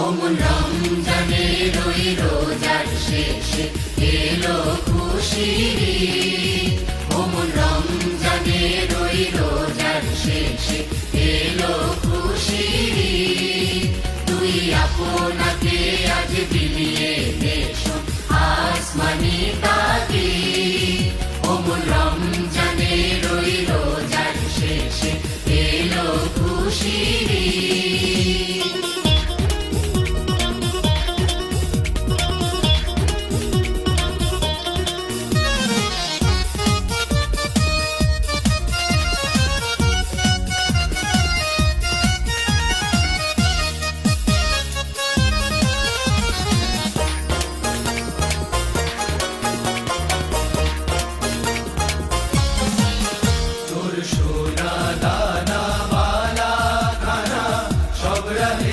অমন রমজানের ওই রোজার শেষে এলো খুশির ঈদ। অমন রমজানের ওই রোজার শেষে এলো খুশির ঈদ। তুই আপনাকে আজ বিলিয়ে দেশো আসমানি তাকিদ। অমন রমজানের ওই রোজার শেষে এলো খুশির ঈদ। তোর সোনা দানা মালা খানা সব রাহে